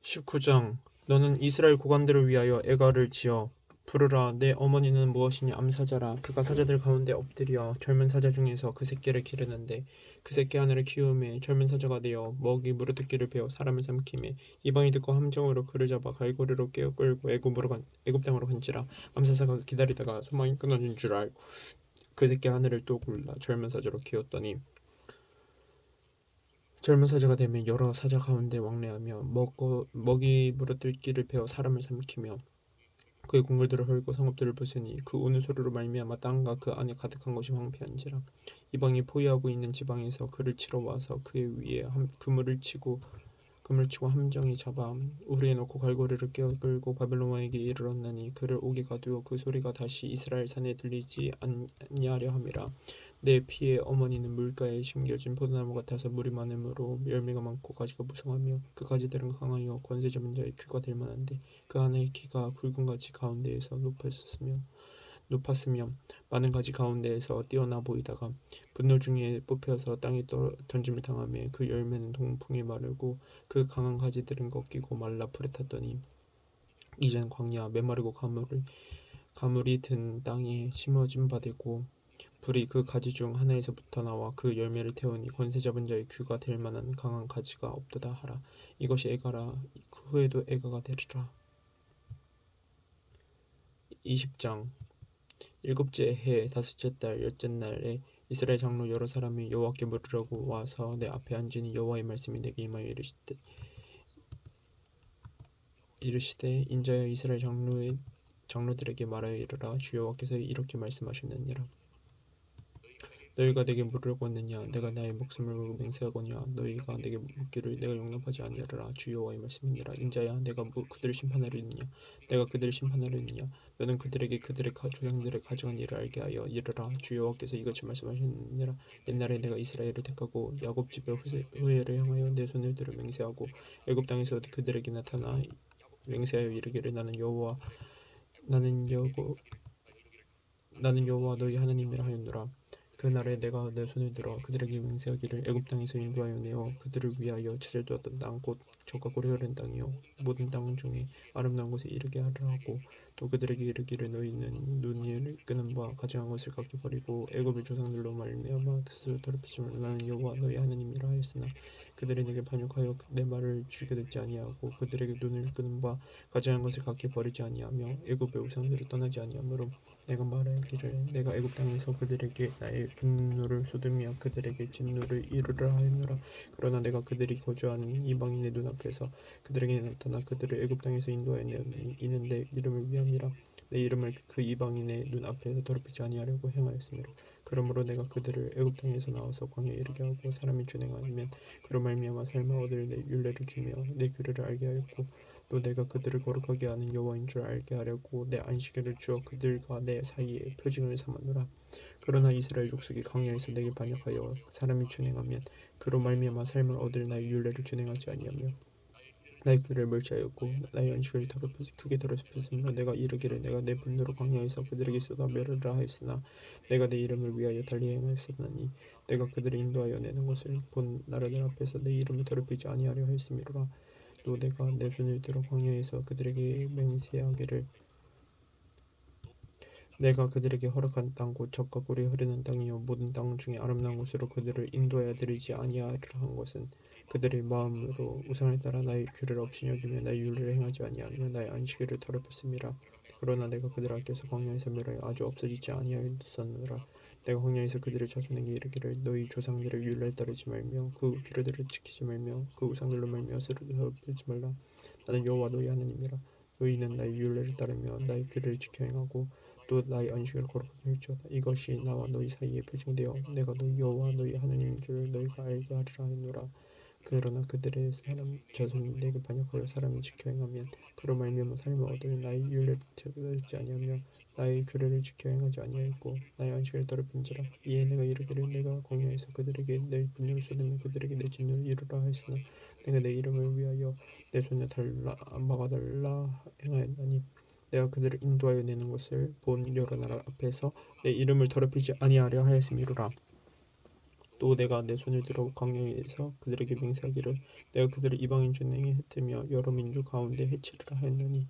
19장 너는 이스라엘 고관들을 위하여 애가를 지어 부르라. 내 어머니는 무엇이니 암사자라. 그가 사자들 가운데 엎드려 젊은 사자 중에서 그 새끼를 기르는데 그 새끼 하나를 키우매 젊은 사자가 되어 먹이 무르뜯기를 베어 사람을 삼키매 이방이 듣고 함정으로 그를 잡아 갈고리로 깨어 끌고 애굽 땅으로 간지라. 암사자가 기다리다가 소망이 끊어진 줄 알고 그 새끼 하늘을 또 골라 젊은 사자로 키웠더니 젊은 사자가 되면 여러 사자 가운데 왕래하며 먹이 무르들기를 베어 사람을 삼키며 그의 궁궐들을 헐고 성읍들을 부수니 그 우는 소리로 말미암아 땅과 그 안에 가득한 것이 황폐한지라. 이방이 포위하고 있는 지방에서 그를 치러 와서 그의 위에 그물을 치고 함정이 잡아 우리에 넣고 갈고리를 깨어 끌고 바벨론 왕에게 이르렀나니 그를 오게 가두어 그 소리가 다시 이스라엘 산에 들리지 아니하려 함이라. 내 피의 어머니는 물가에 심겨진 포도나무 같아서 물이 많으므로 열매가 많고 가지가 무성하며 그 가지들은 강하여 권세 잡은 자의 귀가 될 만한데 그 하나의 키가 굵은가지 가운데에서 높았으며 많은 가지 가운데에서 뛰어나 보이다가 분노 중에 뽑혀서 땅에 던짐을 당하며 그 열매는 동풍에 마르고 그 강한 가지들은 꺾이고 말라 불에 탔더니 이젠 광야 메마르고 가물이 든 땅에 심어진 바 되고 불이 그 가지 중 하나에서부터 나와 그 열매를 태우니 권세 잡은 자의 귀가 될 만한 강한 가지가 없도다 하라. 이것이 애가라. 그 후에도 애가가 되리라. 20장 일곱째 해 다섯째 달 열째 날에 이스라엘 장로 여러 사람이 여호와께 물으려고 와서 내 앞에 앉으니 여호와의 말씀이 내게 임하여 이르시되 인자여 이스라엘 장로들에게 말하여 이르라. 주 여호와께서 이렇게 말씀하셨느니라. 너희가 내게 물으려고 왔느냐? 내가 나의 목숨을 맹세하거냐? 너희가 내게 묻기를 내가 용납하지 아니하리라. 주 여호와의 말씀이니라. 인자야, 내가 그들을 심판하려느냐? 내가 그들을 심판하려느냐? 너는 그들에게 그들의 조상들의 가져간 일을 알게 하여 이르라. 주 여호와께서 이같이 말씀하셨느니라. 옛날에 내가 이스라엘을 택하고 야곱 집의 후예를 향하여 내 손을 들어 맹세하고 애굽 땅에서 그들에게 나타나 맹세하여 이르기를 나는 여호 나는 여호와 너희 하나님이라 하였노라. 그 날에 내가 내 손을 들어 그들에게 맹세하기를 애굽 땅에서 인도하여 내어 그들을 위하여 찾아두었던 땅 곧 젖과 꿀이 흐르는 땅이요 모든 땅 중에 아름다운 곳에 이르게 하라 하고 또 그들에게 이르기를 너희는 눈을 끄는 바 가증한 것을 각기 버리고 애굽의 조상들로 말미암아 스스로 더럽히지 말라. 나는 여호와 너희 하나님이라 하였으나 그들이 내게 반역하여 내 말을 즐겨 듣지 아니하고 그들에게 눈을 끄는 바 가증한 것을 각기 버리지 아니하며 애굽의 우상들을 떠나지 아니하므로 내가 말하기를 내가 애굽 땅에서 그들에게 나의 분노를 쏟으며 그들에게 진노를 이루려 하였노라. 그러나 내가 그들이 거주하는 이방인의 눈앞에서 그들에게 나타나 그들을 애굽 땅에서 인도하여 내었느니 이는 내 이름을 위함이라. 내 이름을 그 이방인의 눈앞에서 더럽히지 아니하려고 행하였으므로 그러므로 내가 그들을 애굽 땅에서 나와서 광야에 이르게 하고 사람이 준행하면 그로 말미암아 삶을 얻을 내 율례를 주며 내 규례를 알게 하였고 또 내가 그들을 거룩하게 하는 여호와인 줄 알게 하려고 내 안식일을 주어 그들과 내 사이에 표징을 삼았노라. 그러나 이스라엘 족속이 광야에서 내게 반역하여 사람이 준행하면 그로 말미암아 삶을 얻을 나의 율례를 준행하지 아니하며 나의 규례를 멸시하였고 나의 안식을 크게 더럽혔으므로 내가 이르기를 내가 내 분노로 광야에서 그들에게 쏟아내리라 하였으나 내가 내 이름을 위하여 달리 행하였으나니 내가 그들을 인도하여 내는 것을 본 나라들 앞에서 내 이름을 더럽히지 아니하려 하였음이로라. 또 내가 내 손을 들어 광야에서 그들에게 맹세하기를 내가 그들에게 허락한 땅 곧 젖과 꿀이 흐르는 땅이요 모든 땅 중에 아름다운 곳으로 그들을 인도하여 드리지 아니하리라 한 것은 그들의 마음으로 우상을 따라 나의 규례를 없이 여기며 나의 율례를 행하지 아니하며 나의 안식일을 더럽혔음이라. 그러나 내가 그들 앞에서 광야에서 멸하여 아주 없어지지 아니하였느니라. 내가 광야에서 그들의 자손에게 이르기를 너희 조상들의 율례를 따르지 말며 그 규례들을 지키지 말며 그 우상들로 말미암아 스스로 더럽히지 말라. 나는 여호와 너희 하나님이라. 너희는 나의 율례를 따르며 나의 규례를 지켜 행하고 또 나의 안식을 거룩하게 할지어다. 이것이 나와 너희 사이에 표징되어 내가 너희 여호와 너희 하나님인 줄 너희가 알게 하리라 하노라. 그러나 그들의 사람 자손이 내게 반역하여 사람을 지켜 행하면 그로 말미암아 삶을 얻을 나의 율례를 지키지 아니하며 나의 규례를 지켜 행하지 아니하였고 나의 안식을 더럽힌지라. 이에 내가 이르기를 내가 광야에서 그들에게 내 분노를 쏟으며 그들에게 내 진노를 이루라 하였으나 내가 내 이름을 위하여 내 손을 막아달라 행하였나니 내가 그들을 인도하여 내는 것을 본 여러 나라 앞에서 내 이름을 더럽히지 아니하려 하였음이로라. 또 내가 내 손을 들어 광야에서 그들에게 맹세하기를 내가 그들을 이방인 중에 흩으며 여러 민족 가운데 해치리라 하였느니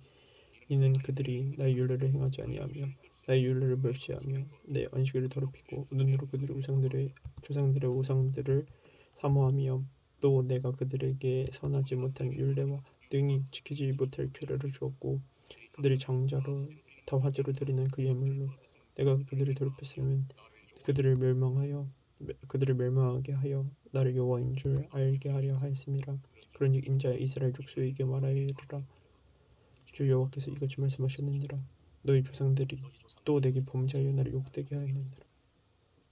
이는 그들이 나의 율례를 행하지 아니하며 나의 율례를 멸시하며 내 안식일을 더럽히고 눈으로 그들의 조상들의 우상들을 사모하며 또 내가 그들에게 선하지 못한 율례와 능히 지키지 못할 규례를 주었고 그들의 장자로 다 화제로 드리는 그 예물로 내가 그들을 더럽혔으면 그들을 멸망하게 하여 나를 여호와인 줄 알게 하려 하였음이라. 그런즉 인자야 이스라엘 족속에게 말하리라. 주 여호와께서 이같이 말씀하셨느니라. 너희 조상들이 또 내게 범죄하여 나를 욕되게 하였느니라.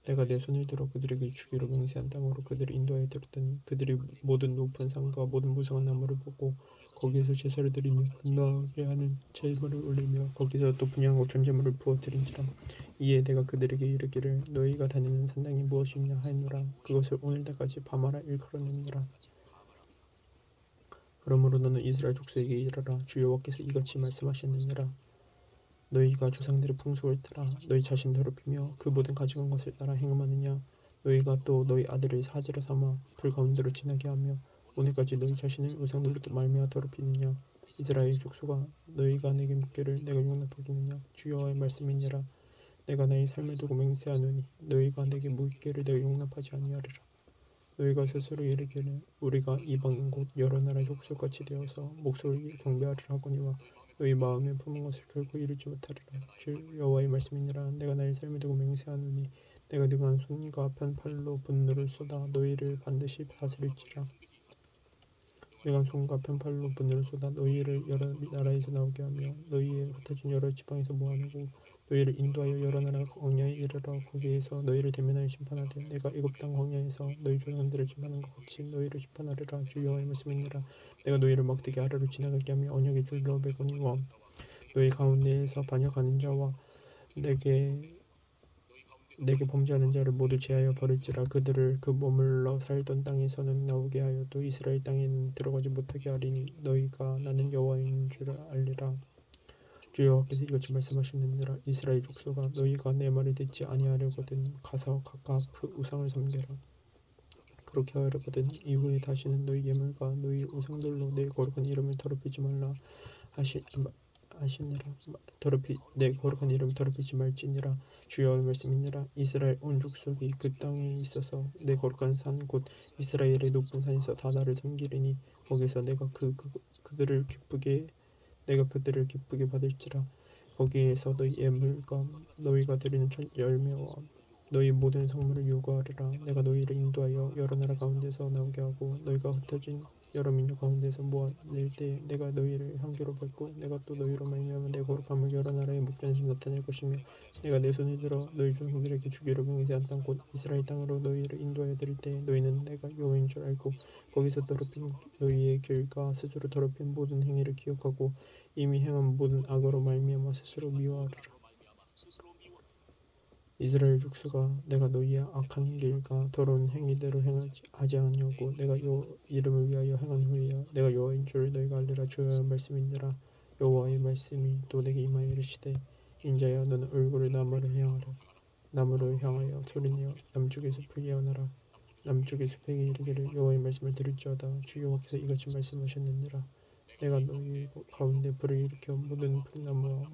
내가 내 손을 들어 그들에게 주기로 맹세한 땅으로 그들을 인도하여 들었더니 그들이 모든 높은 산과 모든 무성한 나무를 보고 거기에서 제사를 드리며 분노하게 하는 제물을 올리며 거기서 또 분양하고 전제물을 부어 드린지라. 이에 내가 그들에게 이르기를 너희가 다니는 산당이 무엇이냐 하였노라. 그것을 오늘날까지 바마라 일컬었느니라. 그러므로 너는 이스라엘 족속에게 이르라. 주 여호와께서 이같이 말씀하셨느니라. 너희가 조상들의 풍속을 따라 너희 자신 더럽히며 그 모든 가증한 것을 따라 행함하느냐. 너희가 또 너희 아들을 사지로 삼아 불 가운데로 지나게 하며 오늘까지 너희 자신을 우상들로 말미암아 더럽히느냐. 이스라엘 족속아 너희가 내게 묻기를 내가 용납하겠느냐. 주 여호와의 말씀이니라. 내가 나의 삶을 두고 맹세하노니 너희가 내게 묻기를 내가 용납하지 아니하리라. 너희가 스스로 이르기를 우리가 이방인 곧 여러 나라의 족속같이 되어서 목소를 경배하리라 하거니와 너희 마음에 품은 것을 결코 이루지 못하리라. 주 여호와의 말씀이니라. 내가 나의 삶을 두고 맹세하노니 내가 능한 손과 편 팔로 분노를 쏟아 너희를 반드시 다스릴지라. 내가 손과 편 팔로 분노를 쏟아 너희를 여러 나라에서 나오게 하며 너희의 흩어진 여러 지방에서 모아내고 너희를 인도하여 여러 나라 광야에 이르러 거기에서 너희를 대면하여 심판하되 내가 애굽 땅 광야에서 너희 조상들을 심판한 것 같이 너희를 심판하리라. 주 여호와의 말씀이니라. 내가 너희를 막대기 아래로 지나가게 하며 언약의 줄로 매거니와 너희 가운데에서 반역하는 자와 내게 범죄하는 자를 모두 제하여 버릴지라. 그들을 그 머물러 살던 땅에서는 나오게 하여 또 이스라엘 땅에는 들어가지 못하게 하리니 너희가 나는 여호와인 줄 알리라. 주 여호와께서 이같이 말씀하시느니라. 이스라엘 족속아 너희가 내 말을 듣지 아니하려거든 가서 각각 그 우상을 섬겨라. 그렇게 하려거든 이후에 다시는 너희 예물과 너희 우상들로 내 거룩한 이름을 더럽히지 말라 하시니라. 내 거룩한 이름 더럽히지 말지니라. 주 여호와의 말씀이니라. 이스라엘 온 족속이 그 땅에 있어서 내 거룩한 산 곧 이스라엘의 높은 산에서 다 나를 섬기리니 거기서 내가 그들을 기쁘게 받을지라. 거기에서 너희 예물과 너희가 드리는 열매와 너희 모든 성물을 요구하리라. 내가 너희를 인도하여 여러 나라 가운데서 나오게 하고 너희가 흩어진 여러 민족 가운데서 모아낼 때 내가 너희를 향기로 밟고 내가 또 너희로 말미암아 내 거룩함을 여러 나라의 목전에서 나타낼 것이며 내가 내 손을 들어 너희 조상들에게 주기로 맹세한 땅 곧 이스라엘 땅으로 너희를 인도하여 드릴 때 너희는 내가 여호와인 줄 알고 거기서 더럽힌 너희의 길과 스스로 더럽힌 모든 행위를 기억하고 이미 행한 모든 악으로 말미암아 스스로 미워하리라. 이스라엘 족속아 내가 너희의 악한 길과 더러운 행위대로 하지 아니하고 내가 이름을 위하여 행한 후에야 내가 여호와인 줄 너희가 알리라. 주 여호와의 말씀이니라. 여호와의 말씀이 또 내게 임하여 이르시되 인자야 너는 얼굴을 나무를 향하여 소리내어 남쪽의 숲을 예언하라. 남쪽의 숲에게 이르기를 여호와의 말씀을 들을지어다. 주 여호와께서 이같이 말씀하셨느니라. 내가 너희 가운데 불을 일으켜 모든 풀나무와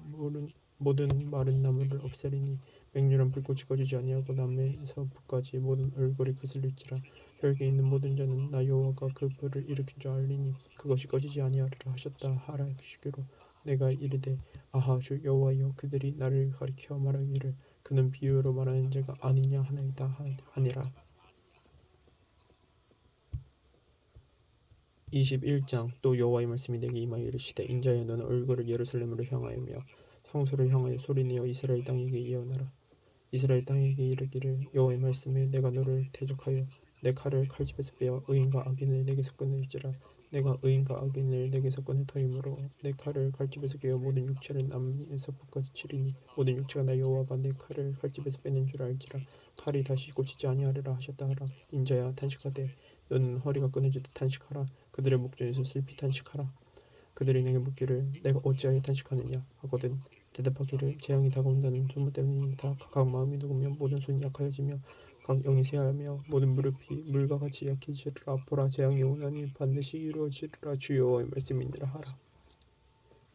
모든 마른 나무를 없애리니 맹렬한 불꽃이 꺼지지 아니하고 남에서 북까지 모든 얼굴이 그슬릴지라. 혈기 있는 모든 자는 나 여호와가 그 불을 일으킨 줄 알리니 그것이 꺼지지 아니하리라 하셨다 하시기로 내가 이르되 아하 주 여호와여 그들이 나를 가리켜 말하기를 그는 비유로 말하는 자가 아니냐 하나이다 하니라. 21장 또 여호와의 말씀이 내게 임하여 이르시되 인자여 너는 얼굴을 예루살렘으로 향하여며 성소를 향하여 소리내어 이스라엘 땅에게 예언하라. 이스라엘 땅에게 이르기를 여호와의 말씀에 내가 너를 대적하여 내 칼을 칼집에서 빼어 의인과 악인을 내게서 끊을지라. 내가 의인과 악인을 내게서 끊을 터이므로 내 칼을 칼집에서 깨어 모든 육체를 남에서 북까지 치리니 모든 육체가 나 여호와가 내 칼을 칼집에서 빼는 줄 알지라. 칼이 다시 꽂히지 아니하리라 하셨다 하라. 인자야 탄식하되 너는 허리가 끊어지듯 탄식하라. 그들의 목전에서 슬피 탄식하라. 그들이 내게 묻기를 내가 어찌하여 탄식하느냐 하거든 대답하기를 재앙이 다가온다는 소문 때문이다. 각각 마음이 누구며 모든 손이 약하여지며 각 영이 쇠하며 모든 무릎이 물과 같이 약해지리라. 보라, 재앙이 오나니 반드시 이루어지리라. 주 여호와의 말씀이니라 하라.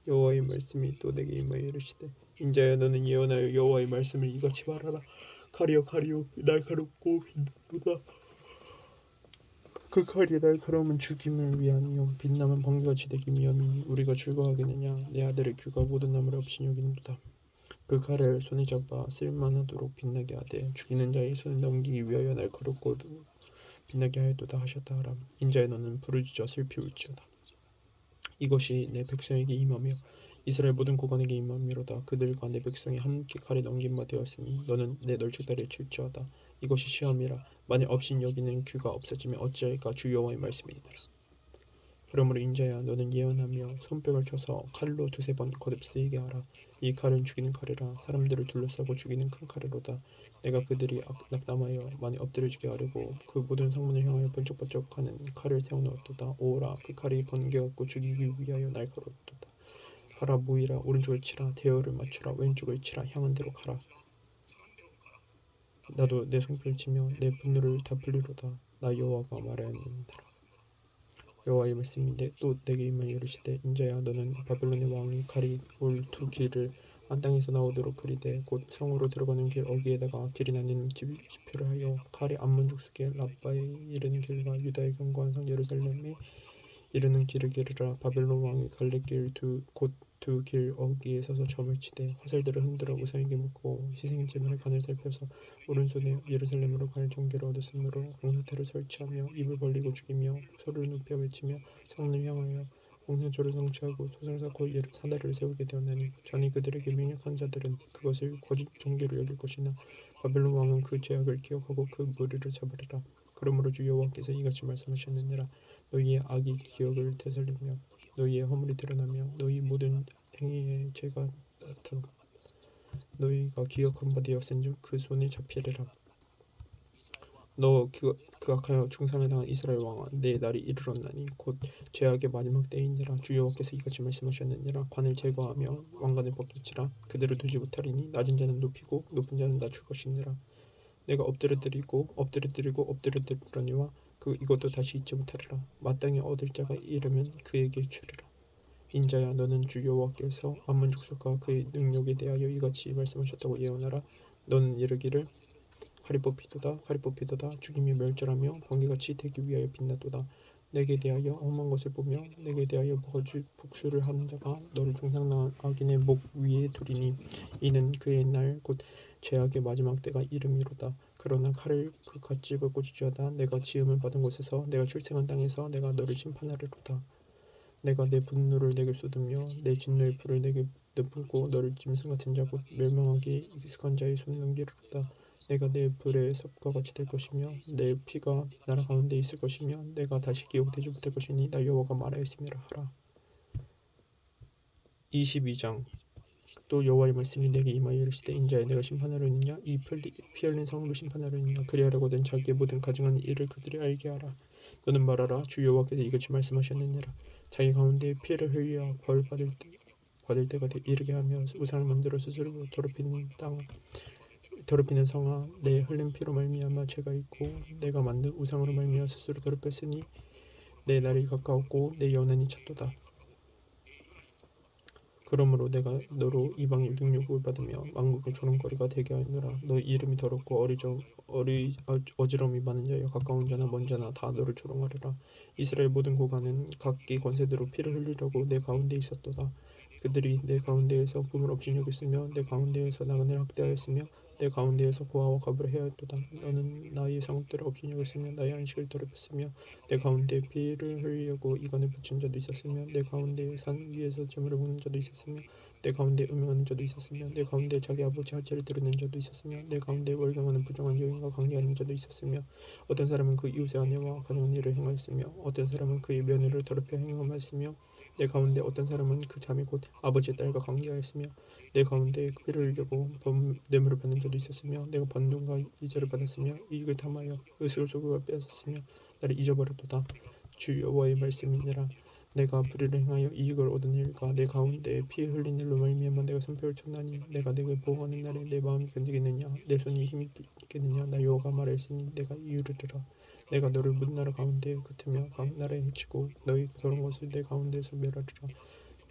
여호와의 말씀이 또 내게 임하여 이르시되, 인자야, 너는 예언하여 여호와의 말씀을 이같이 말하라. 칼이여, 칼이요, 날카롭고 빛보다 그 칼이 날카로움은 죽임을 위하니요 빛나면 번개같이 되기 위함이니 우리가 즐거워하겠느냐. 내 아들의 귀가 모든 나무를 없이 여기는도다. 그 칼을 손에 잡아 쓸만하도록 빛나게 하되 죽이는 자의 손에 넘기기 위하여 날카롭고 빛나게 하였도다 하셨다 하라. 인자야, 너는 부르짖어 슬피 울지어다. 이것이 내 백성에게 임하며 이스라엘 모든 고관에게 임함이로다. 그들과 내 백성이 함께 칼에 넘긴 바 되었으니 너는 내 널찍다리를 칠지어다. 이것이 시험이라. 만일 없인 여기는 귀가 없어지면 어찌할까. 주 여호와의 말씀이니라. 그러므로 인자야, 너는 예언하며 손뼉을 쳐서 칼로 두세 번 거듭쓰이게 하라. 이 칼은 죽이는 칼이라. 사람들을 둘러싸고 죽이는 큰 칼이로다. 내가 그들이 낙담하여 많이 엎드려지게 하려고 그 모든 성문을 향하여 번쩍번쩍하는 칼을 세워놓았도다. 오라, 그 칼이 번개 같고 죽이기 위하여 날카롭도다. 가라, 모이라, 오른쪽을 치라. 대열을 맞추라. 왼쪽을 치라. 향한 대로 가라. 나도 내 손뼉을 치며 내 분노를 다 풀리로다. 나 여호와가 말하였느니라. 여호와의 말씀이 또 내게 임하여 이르시되, 인자야, 너는 바벨론의 왕이 칼이 올 두 길을 안 땅에서 나오도록 그리되 곧 성으로 들어가는 길 어귀에다가 길이 나뉘는 지표를 하여 칼이 암몬 족속의 라빠에 이르는 길과 유다의 견고한 성 예루살렘에 이르는 길을 기르라. 바벨론 왕이 갈래길 곧 두 길 어귀에 서서 점을 치되 화살들을 흔들어 우상에게 묻고 희생제물의 간을 살펴서 오른손에 예루살렘으로 갈 종기를 얻었으므로 공사태를 설치하며 입을 벌리고 죽이며 소리를 높여 외치며 성을 향하여 공산조를 성취하고 소상을 쌓고 사다리를 세우게 되었나니 전이 그들에게 명령한 자들은 그것을 거짓 종교로 여길 것이나 바벨론 왕은 그 죄악을 기억하고 그 무리를 잡으리라. 그러므로 주 여호와께서 이같이 말씀하셨느니라. 너희의 악이 기억을 되살리며 너희의 허물이 드러나며 너희 모든 행위의 죄가 나타나 너희가 기억한 바 되었은즉 그 손에 잡히리라. 너 그 악하여 중상을 당한 이스라엘 왕아, 내 날이 이르렀나니 곧 죄악의 마지막 때이니라. 주 여호와께서 이같이 말씀하셨느니라. 관을 제거하며 왕관을 벗길지라. 그들을 두지 못하리니 낮은 자는 높이고 높은 자는 낮출 것이니라. 내가 엎드려드리거니와 이것도 다시 잊지 못하리라. 마땅히 얻을 자가 이르면 그에게 주리라. 인자야, 너는 주 여호와께서 암몬 족속과 그의 능력에 대하여 이같이 말씀하셨다고 예언하라. 너는 이르기를, 칼이 뽑히도다. 죽임이 멸절하며 번개같이 되기 위하여 빛나도다. 내게 대하여 험한 것을 보며 내게 대하여 복수를 하는 자가 너를 중상당한 악인의 목 위에 두리니 이는 그의 날 곧 죄악의 마지막 때가 이름이로다. 그러나 칼을 그 갓집을 꽂을지어다. 내가 지음을 받은 곳에서 내가 출생한 땅에서 내가 너를 심판하리로다. 내가 내 분노를 내게 쏟으며 내 진노의 불을 내게 내뿜고 너를 짐승 같은 자 곧 멸망하기에 익숙한 자의 손에 넘기리로다. 내가 내 불의 섭과 같이 될 것이며 내 피가 나라 가운데 있을 것이며 내가 다시 기억되지 못할 것이니 나 여호와가 말하였음이라 하라. 22장. 또 여호와의 말씀이 내게 임하여 이르시되, 인자야, 내가 심판하려느냐? 이 피 흘린 성으로 심판하려느냐? 그리하려거든 자기의 모든 가증한 일을 그들이 알게 하라. 너는 말하라. 주 여호와께서 이같이 말씀하셨느니라. 자기 가운데 피를 흘려 벌 받을 때가 이르게 하며 우상을 만들어 스스로 더럽히는 성아, 내 흘린 피로 말미암아 죄가 있고 내가 만든 우상으로 말미암아 스스로 더럽혔으니 내 날이 가까웠고 내 연한이 찼도다. 그러므로 내가 너로 이방의 능욕을 받으며 만국의 조롱거리가 되게 하노라. 너의 이름이 더럽고 어지러움이 많은 자여 가까운 자나 먼 자나 다 너를 조롱하리라. 이스라엘 모든 고관은 각기 권세대로 피를 흘리려고 내 가운데 있었도다. 그들이 내 가운데에서 품을 없이 여겼으며 내 가운데에서 나그네를 학대하였으며 내 가운데에서 고아와 과부를 해하였도다. 너는 나의 성읍들을 없이 여겼으며 나의 안식을 더럽혔으며 내 가운데 피를 흘리려고 이간을 붙인 자도 있었으며 내 가운데 산 위에서 재물을 먹는 자도 있었으며 내 가운데 음행하는 자도 있었으며 내 가운데 자기 아버지 하체를 드러낸 자도 있었으며 내 가운데 월경하는 부정한 여인과 관계하는 자도 있었으며 어떤 사람은 그 이웃의 아내와 가정한 일을 행하였으며 어떤 사람은 그의 며느리를 더럽혀 행함하였으며 내 가운데 어떤 사람은 그 자매 곧 아버지의 딸과 관계하였으며 내 가운데 피를 흘리려고 뇌물을 받는 자도 있었으며 내가 번동과 이자를 받았으며 이익을 탐하여 의식을 속여 빼앗았으며 나를 잊어버렸도다. 주 여호와의 말씀이니라. 내가 불의를 행하여 이익을 얻으니까 내 가운데 피 흘린 일로 말미암아 내가 손패를 쳤나니 내가 내게 보호하는 날에 내 마음이 견디겠느냐 내 손이 힘이 있겠느냐 나 여호와가 말하였으니 내가 이르리라 내가 너를 문 나라 가운데 흩으며 각 나라에 해치고 너희 더러운 것을 내 가운데서 멸하리라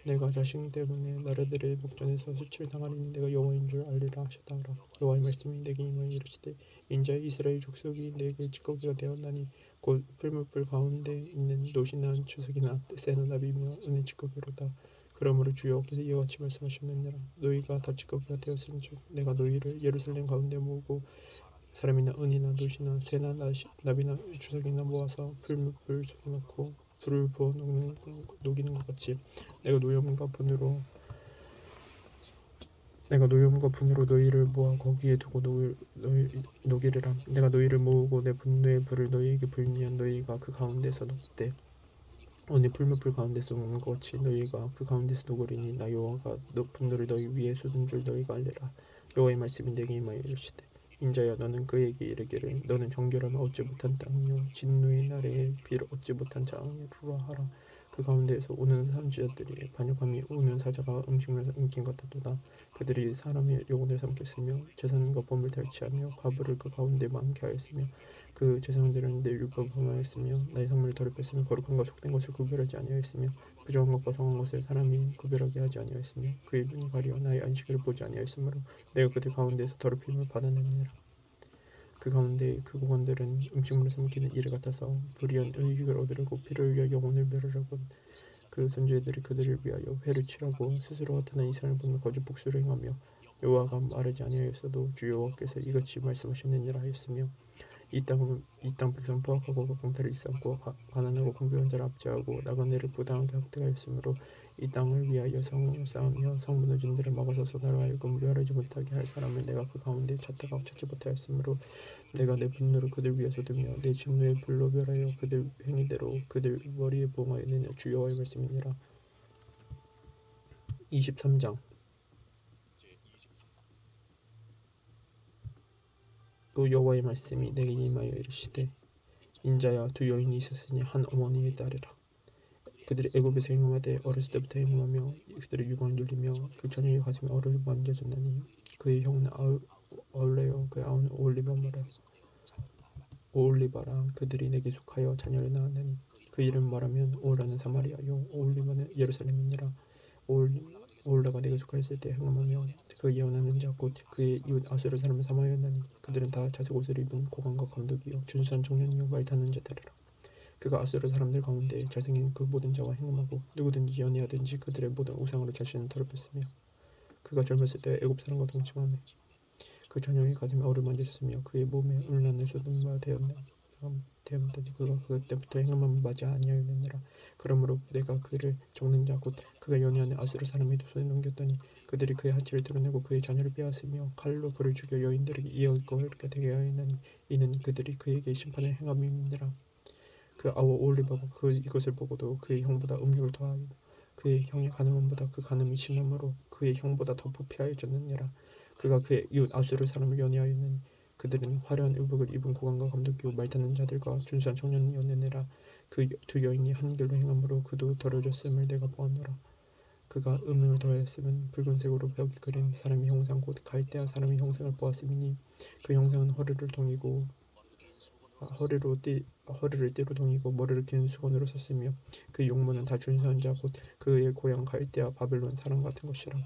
내가 자신 때문에 나라들의 목전에서 수치를 당하리니 내가 여호와인 줄 알리라 하셨다 하라 여호와의 말씀이 내게 임하여 이르시되 인자의 이스라엘 족속이 내게 찌꺼기가 되었나니 곧 풀무불 가운데 있는 노시나 주석이나 새나 나비며 은의 찌꺼기로다 그러므로 주 여호와께서 이와 같이 말씀하셨느니라 너희가 다 찌꺼기가 되었은즉 내가 너희를 예루살렘 가운데 모으고 사람이나 은이나 노시나 새나 나비나 주석이나 모아서 풀무불 속에 넣고 불을 부어 녹이는 것 같이 내가 노염과 분으로 너희를 모아 거기에 두고 녹이리라 내가 너희를 모으고 내 분노의 불을 너희에게 불미한 너희가 그 가운데서 녹되 오늘 풀무불 가운데서 녹는 것 같이 너희가 그 가운데서 녹으리니 나 여호와가 너 분노를 너희 위에 쏟은 줄 너희가 알리라 여호와의 말씀이 내게 임하여 이르시되 인자야 너는 그에게 이르기를 너는 정결함을 얻지 못한 땅이요 진노의 날에 비를 얻지 못한 장이루라 하라 그 가운데에서 오는 선지자들이 반역함이 오는 사자가 음식을 삼킨 것 같도다 그들이 사람의 영혼을 삼켰으며 재산과 보물 탈취하며 과부를 그 가운데 많게 하였으며 그 제사장들은 내 율법을 범하였으며 나의 성물을 더럽혔으며 거룩한 것과 속된 것을 구별하지 아니하였으며 부정한 것과 정한 것을 사람이 구별하게 하지 아니하였으며 그의 눈이 가려 나의 안식을 보지 아니하였으므로 내가 그들 가운데에서 더럽힘을 받아내니라 그 가운데 그 공원들은 음식물을 삼키는 이를 같아서 불의한 의익을 얻으려고 피를 흘려 영혼을 멸하려고 그 선지자들이 그들을 위하여 회를 치라고 스스로 나타난 이스라엘 보며 거짓 복수를 행하며 여호와가 말하지 아니하였어도 주 여호와께서 이같이 말씀하셨느니라 하였으며 이 땅 백성 포악하고 강탈을 일삼고 가난하고 궁핍한 자를 압제하고 나그네를 부당하게 학대하였으므로 이 땅을 위하여 성을 쌓으며 성 무너진 데를 막아서서 나로 하여금 멸하지 못하게 할 사람을 내가 그 가운데 찾다가 찾지 못하였으므로 내가 내 분노를 그들 위에 쏟으며 내 진노의 불로 멸하여 그들 행위대로 그들 머리에 보응하였느냐 주 여호와의 말씀이니라 23장 또 여호와의 말씀이 내게 임하여 이르시되 인자야 두 여인이 있었으니 한 어머니의 딸이라 그들이 애굽에서 행음하되 어렸을 때부터 행음하며 그들의 유광을 눌리며 그 처녀의 가슴에 얼을 만져졌나니 그의 형은 아울레요 그의 아우는 오올리바라 그들이 내게 속하여 자녀를 낳았나니 그 이름 말하면 오라는 사마리아요 오올리바는 예루살렘이니라 오올라가 내게 속하였을 때 행함하며 그 예언하는 자 곧 그의 이웃 아수르 사람을 삼하였나니 그들은 다 자색 옷을 입은 고관과 감독이요 준수한 청년이요 말 타는 자들이라 그가 아수르 사람들 가운데 잘생긴 그 모든 자와 행음하고 누구든지 연애하든지 그들의 모든 우상으로 자신을 더럽혔으며 그가 젊었을 때 애굽 사람과 동침하며 그 자녀의 가슴에 얼을 만지셨으며 그의 몸에 음란을 쏟은 바 되었다니 그가 그때부터 행함을 맞이 아니하였느니라 그러므로 내가 그를 적는 자 곧 그가 연애하는 아수르 사람의 두 손에 넘겼더니 그들이 그의 한치를 드러내고 그의 자녀를 빼앗으며 칼로 그를 죽여 여인들에게 이을 것게 되게 하였나니 이는 그들이 그에게 심판을 행함이니라 그 아우 올리버가 이것을 보고도 그의 형보다 음욕을 더하여 그의 형의 가늠함보다 그 가늠이 심함으로 그의 형보다 더 부패하여졌느니라 그가 그의 이웃 아수르 사람을 연애하였느니 그들은 화려한 의복을 입은 고관과 감독이요 말타는 자들과 준수한 청년이었느니라 그 두 여인이 한 길로 행함으로 그도 더러워졌음을 내가 보았노라 그가 음행을 더하였으면 붉은색으로 벽에 그린 사람의 형상 곧 갈대아 사람의 형상을 보았음이니 그 형상은 허리를 띠로 동이고 머리를 긴 수건으로 썼으며 그 용모는 다 준수한 자 곧 그의 고향 갈대아 바벨론 사람 같은 것이라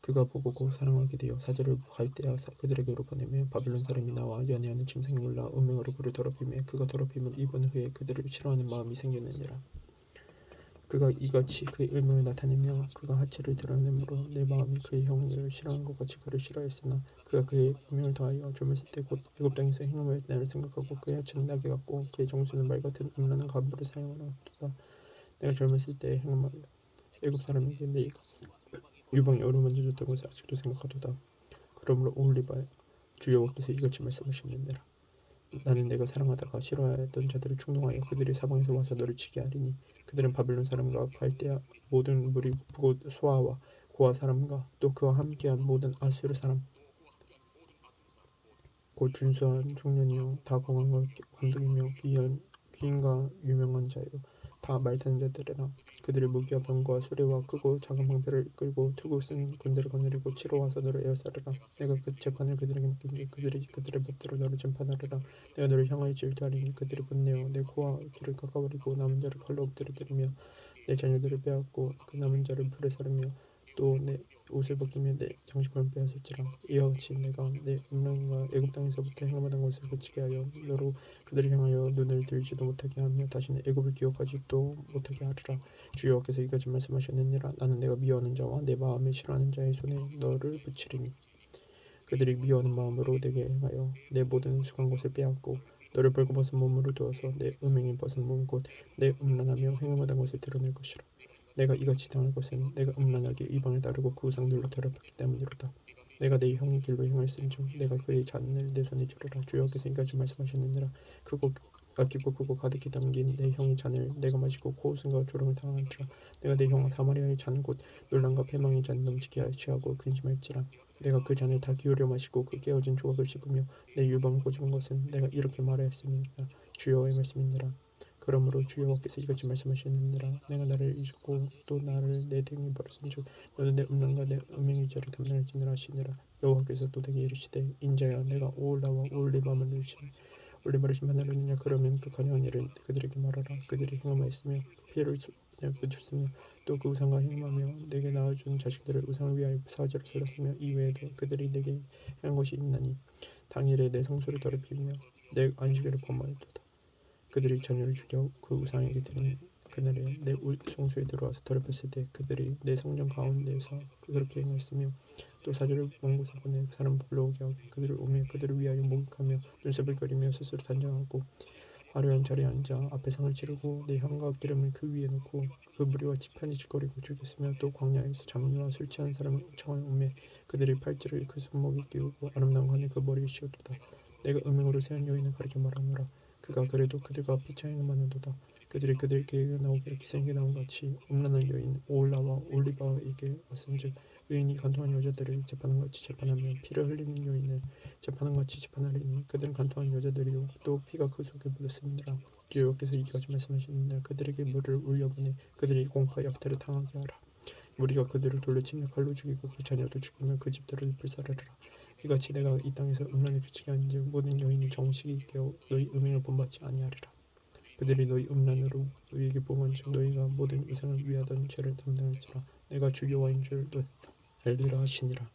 그가 보고 곧 사랑하게 되어 사제를 갈대아 그들에게로 보내며 바벨론 사람이 나와 연애하는 짐승이 몰라 음행으로 그를 더럽히며 그가 더럽힘을 입은 후에 그들을 싫어하는 마음이 생겼느니라 그가 이같이 그의 음행을 나타내며 그가 하체를 드러내므로 내 마음이 그의 형을 싫어하는 것 같이 그를 싫어했으나 그가 그의 음행을 더하여 젊었을 때 곧 애굽 땅에서 행함을 나를 생각하고 그의 하체는 나게 같고 그의 정수는 말 같은 음란한 간부를 사용하였도다 내가 젊었을 때 행함하여 애굽 사람에게 내 유방이 얼음 만져줬던 것을 아직도 생각하도다 그러므로 오홀리바야 주 여호와께서 이같이 말씀하셨느니라 나는 내가 사랑하다가 싫어하였던 자들을 충동하여 그들이 사방에서 와서 너를 치게 하리니 그들은 바벨론 사람과 갈대아 모든 무리 곧 소아와 고아 사람과 또 그와 함께한 모든 아수르 사람 곧 준수한 청년이요 다 공항과 감독이며 귀인과 유명한 자요 다 말타는 자들이라. 그들이 무기와 병과 수레와 크고 작은 방패를 이끌고 투구 쓴 군대를 거느리고 치러 와서 너를 에워싸르라. 내가 그 재판을 그들에게 맡긴즉 그들이 그들의 법대로 너를 심판하리라. 내가 너를 향하여 질투하리니 그들이 분내어 내 코와 귀를 깎아버리고 남은 자를 칼로 엎드려뜨리며 내 자녀들을 빼앗고 그 남은 자를 불에 사르며 또 내 옷을 벗기며 내 장식품을 빼앗을지라. 이와 같이 내가 내 음란과 애굽 땅에서부터 행함하던 것을 그치게 하여 너로 그들을 향하여 눈을 들지도 못하게 하며 다시는 애굽을 기억하지도 못하게 하리라. 주 여호와께서 이같이 말씀하셨느니라. 나는 내가 미워하는 자와 내 마음에 싫어하는 자의 손에 너를 붙이리니 그들이 미워하는 마음으로 내게 행하여 내 모든 수고한 것을 빼앗고 너를 벌거벗은 몸으로 두어서 내 음행이 벗은 몸 곧 내 음란하며 행음하던 것을 드러낼 것이라. 내가 이같이 당할 것은 내가 음란하게 이방을 따르고 그 우상들로 더럽혔기 때문이로다. 내가 내 형의 길로 행하였은즉 내가 그의 잔을 내 손에 주리라. 주 여호와께서 이같이 말씀하셨느니라. 크고 아끼고 크고 가득히 담긴 내 형의 잔을 내가 마시고 코웃음과 조롱을 당하리라. 내가 내 형 사마리아의 잔 곧 논란과 패망의 잔 넘치게 취하고 근심할지라. 내가 그 잔을 다 기울여 마시고 그 깨어진 조각을 씹으며 내 유방을 꼬집은 것은 내가 이렇게 말하였음이니라. 주 여호와의 말씀이니라. 그러므로 주 여호와께서 이같이 말씀하시느니라. 내가 나를 잊고 또 나를 내 등에 버렸은즉 너는 내 음란과 내 음행의 죄를 담당할지니라 하시니라. 여호와께서 또 내게 이르시되 인자야 내가 오올라와 올리바를 심판하려느냐. 그러면 그 가증한 일을 그들에게 말하라. 그들이 행함하였으며 피해를 붙였으며 또 그 우상과 행함하며 내게 낳아준 자식들을 우상을 위하여 사지로 살렸으며 이 외에도 그들이 내게 행한 것이 있나니 당일에 내 성소를 더럽히며 내 안식일을 범하였도다. 그들이 자녀를 죽여 그 우상에게 드린 그날에 내 성소에 들어와서 더럽혔을 때 그들이 내 성전 가운데에서 그렇게 행하였으며 또 사제를 먼 곳에 보내 사람 불러오게 하고 그들을 오며 그들을 위하여 목욕하며 눈썹을 그리며 스스로 단장하고 화려한 자리에 앉아 앞에 상을 치르고 내 향과 기름을 그 위에 놓고 그 무리와 지편이 짓거리고 죽였으며 또 광야에서 장류와 술 취한 사람을 청하여 오며 그들의 팔찌를 그 손목에 끼우고 아름다운 관을 그 머리에 씌우도다. 내가 음행으로 세한 여인을 가리켜 말하노라. 그가 그래도 그들과 피차 행음하는도다. 그들이 그들에게 나오기를 기생에게 나온 같이 음란한 여인 오홀라와 올리바에게 왔은즉 의인이 간통한 여자들을 재판한 같이 재판하며 피를 흘리는 여인을 재판한 같이 재판하리니 그들은 간통한 여자들이요 또 피가 그 속에 묻었음이니라. 주 여호와께서 이같이 말씀하시느니라. 그들에게 물을 울려보내 그들이 공파 약탈을 당하게 하라. 무리가 그들을 돌로 치며 칼로 죽이고 그 자녀도 죽이며 그 집들을 불사르리라. 이같이 내가 이 땅에서 음란을 그치게 한즉 모든 여인이 정식이 깨어 너희 음행을 본받지 아니하리라. 그들이 너희 음란으로 너희에게 보응한즉 너희가 모든 우상을 위하던 죄를 담당할지라. 내가 주 여호와인 줄 알리라 하시니라.